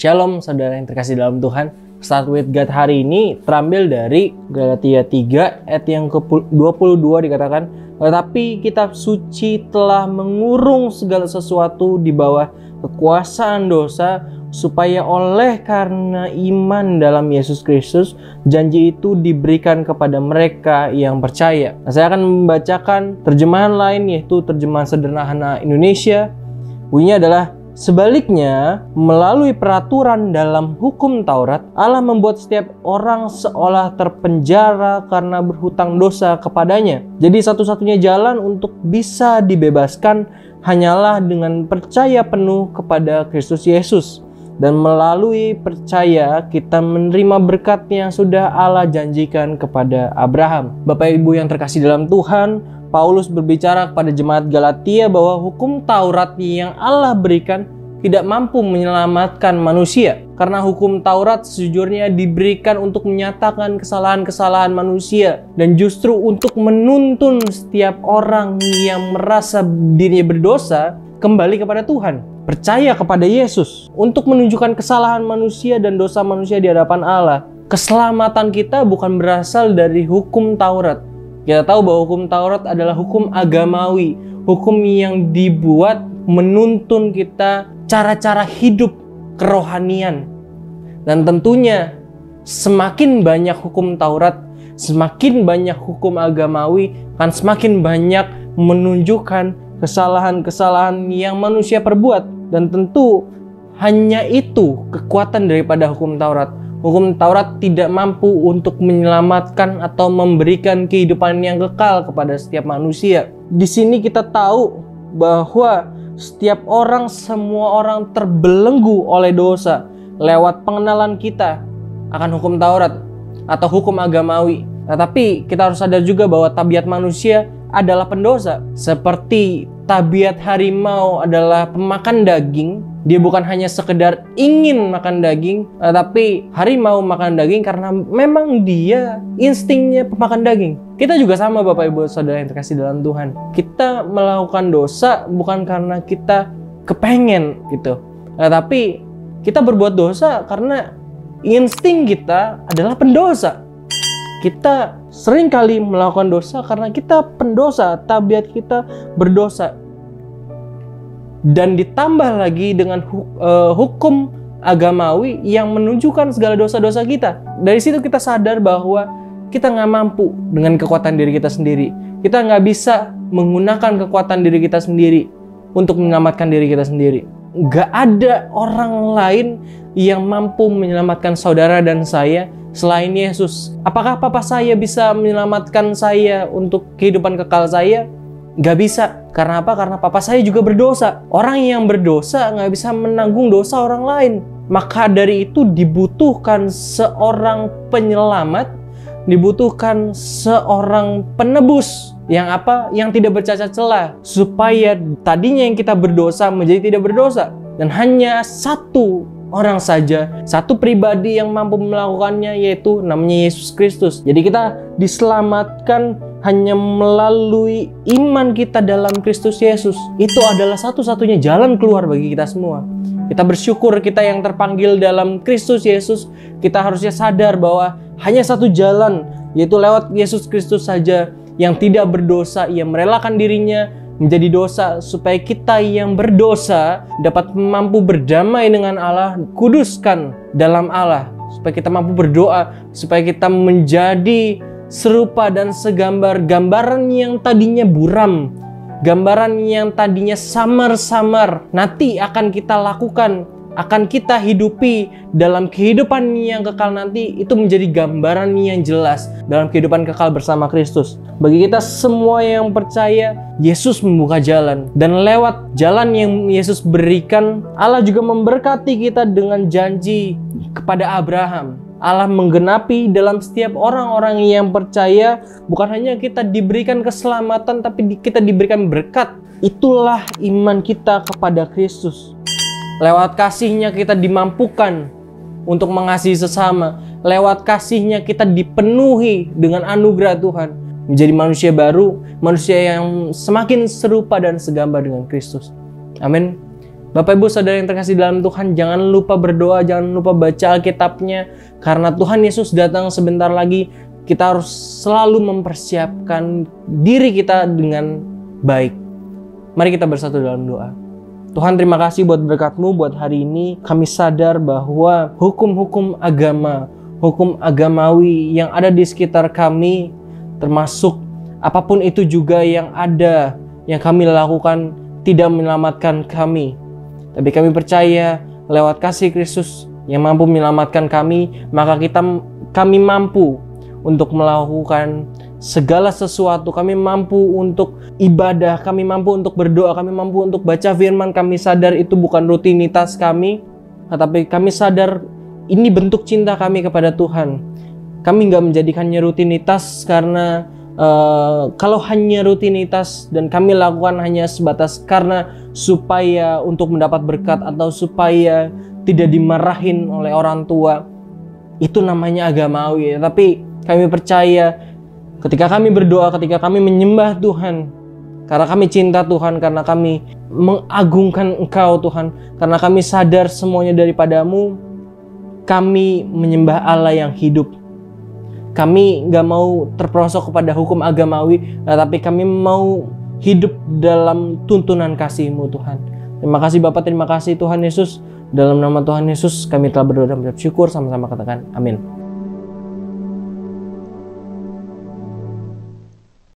Shalom saudara yang terkasih dalam Tuhan. Start with God hari ini terambil dari Galatia 3 ayat yang ke-22 dikatakan, tetapi kitab suci telah mengurung segala sesuatu di bawah kekuasaan dosa, supaya oleh karena iman dalam Yesus Kristus, janji itu diberikan kepada mereka yang percaya. Nah, saya akan membacakan terjemahan lain, yaitu terjemahan sederhana Indonesia. Bunyinya adalah, sebaliknya, melalui peraturan dalam hukum Taurat, Allah membuat setiap orang seolah terpenjara karena berhutang dosa kepadanya. Jadi satu-satunya jalan untuk bisa dibebaskan hanyalah dengan percaya penuh kepada Kristus Yesus. Dan melalui percaya kita menerima berkat yang sudah Allah janjikan kepada Abraham. Bapak Ibu yang terkasih dalam Tuhan, Paulus berbicara kepada jemaat Galatia bahwa hukum Taurat yang Allah berikan tidak mampu menyelamatkan manusia. Karena hukum Taurat sejujurnya diberikan untuk menyatakan kesalahan-kesalahan manusia, dan justru untuk menuntun setiap orang yang merasa dirinya berdosa kembali kepada Tuhan, percaya kepada Yesus, untuk menunjukkan kesalahan manusia dan dosa manusia di hadapan Allah. Keselamatan kita bukan berasal dari hukum Taurat. Kita tahu bahwa hukum Taurat adalah hukum agamawi, hukum yang dibuat menuntun kita cara-cara hidup kerohanian. Dan tentunya semakin banyak hukum Taurat, semakin banyak hukum agamawi, akan semakin banyak menunjukkan kesalahan-kesalahan yang manusia perbuat. Dan tentu hanya itu kekuatan daripada hukum Taurat. Hukum Taurat tidak mampu untuk menyelamatkan atau memberikan kehidupan yang kekal kepada setiap manusia. Di sini kita tahu bahwa setiap orang, semua orang terbelenggu oleh dosa lewat pengenalan kita akan hukum Taurat atau hukum agamawi. Tetapi kita harus sadar juga bahwa tabiat manusia adalah pendosa. Seperti tabiat harimau adalah pemakan daging, dia bukan hanya sekedar ingin makan daging, tapi harimau makan daging karena memang dia instingnya pemakan daging. Kita juga sama Bapak Ibu Saudara yang terkasih dalam Tuhan. Kita melakukan dosa bukan karena kita kepengen gitu, tapi kita berbuat dosa karena insting kita adalah pendosa. Kita seringkali melakukan dosa karena kita pendosa, tabiat kita berdosa. Dan ditambah lagi dengan hukum agamawi yang menunjukkan segala dosa-dosa kita. Dari situ kita sadar bahwa kita nggak mampu dengan kekuatan diri kita sendiri. Kita nggak bisa menggunakan kekuatan diri kita sendiri untuk menyelamatkan diri kita sendiri. Nggak ada orang lain yang mampu menyelamatkan saudara dan saya selain Yesus. Apakah papa saya bisa menyelamatkan saya untuk kehidupan kekal saya? Gak bisa. Karena apa? Karena papa saya juga berdosa. Orang yang berdosa gak bisa menanggung dosa orang lain. Maka dari itu dibutuhkan seorang penyelamat, dibutuhkan seorang penebus yang apa? Yang tidak bercacat celah, supaya tadinya yang kita berdosa menjadi tidak berdosa. Dan hanya satu orang saja, satu pribadi yang mampu melakukannya, yaitu namanya Yesus Kristus. Jadi kita diselamatkan hanya melalui iman kita dalam Kristus Yesus. Itu adalah satu-satunya jalan keluar bagi kita semua. Kita bersyukur kita yang terpanggil dalam Kristus Yesus. Kita harusnya sadar bahwa hanya satu jalan, yaitu lewat Yesus Kristus saja yang tidak berdosa. Ia merelakan dirinya menjadi dosa supaya kita yang berdosa dapat mampu berdamai dengan Allah, kuduskan dalam Allah, supaya kita mampu berdoa, supaya kita menjadi serupa dan segambar. Gambaran yang tadinya buram, gambaran yang tadinya samar-samar, nanti akan kita lakukan, akan kita hidupi dalam kehidupan yang kekal nanti. Itu menjadi gambaran yang jelas dalam kehidupan kekal bersama Kristus. Bagi kita semua yang percaya, Yesus membuka jalan. Dan lewat jalan yang Yesus berikan, Allah juga memberkati kita dengan janji kepada Abraham. Allah menggenapi dalam setiap orang-orang yang percaya. Bukan hanya kita diberikan keselamatan, tapi kita diberikan berkat. Itulah iman kita kepada Kristus. Lewat kasih-Nya kita dimampukan untuk mengasihi sesama. Lewat kasih-Nya kita dipenuhi dengan anugerah Tuhan. Menjadi manusia baru, manusia yang semakin serupa dan segambar dengan Kristus. Amin. Bapak Ibu Saudara yang terkasih dalam Tuhan, jangan lupa berdoa, jangan lupa baca Alkitabnya, karena Tuhan Yesus datang sebentar lagi. Kita harus selalu mempersiapkan diri kita dengan baik. Mari kita bersatu dalam doa. Tuhan, terima kasih buat berkat-Mu buat hari ini. Kami sadar bahwa hukum-hukum agama, hukum agamawi yang ada di sekitar kami, termasuk apapun itu juga yang ada, yang kami lakukan tidak menyelamatkan kami. Tapi kami percaya lewat kasih Kristus yang mampu menyelamatkan kami, maka kami mampu untuk melakukan segala sesuatu. Kami mampu untuk ibadah, kami mampu untuk berdoa, kami mampu untuk baca firman. Kami sadar itu bukan rutinitas kami, tetapi kami sadar ini bentuk cinta kami kepada Tuhan. Kami nggak menjadikannya rutinitas karena kalau hanya rutinitas dan kami lakukan hanya sebatas karena supaya untuk mendapat berkat atau supaya tidak dimarahin oleh orang tua, itu namanya agamawi. Tapi kami percaya ketika kami berdoa, ketika kami menyembah Tuhan, karena kami cinta Tuhan, karena kami mengagungkan Engkau Tuhan, karena kami sadar semuanya daripada-Mu, kami menyembah Allah yang hidup. Kami gak mau terperosok kepada hukum agamawi, tetapi kami mau hidup dalam tuntunan kasih-Mu Tuhan. Terima kasih Bapak, terima kasih Tuhan Yesus. Dalam nama Tuhan Yesus kami telah berdoa dan bersyukur, sama-sama katakan amin.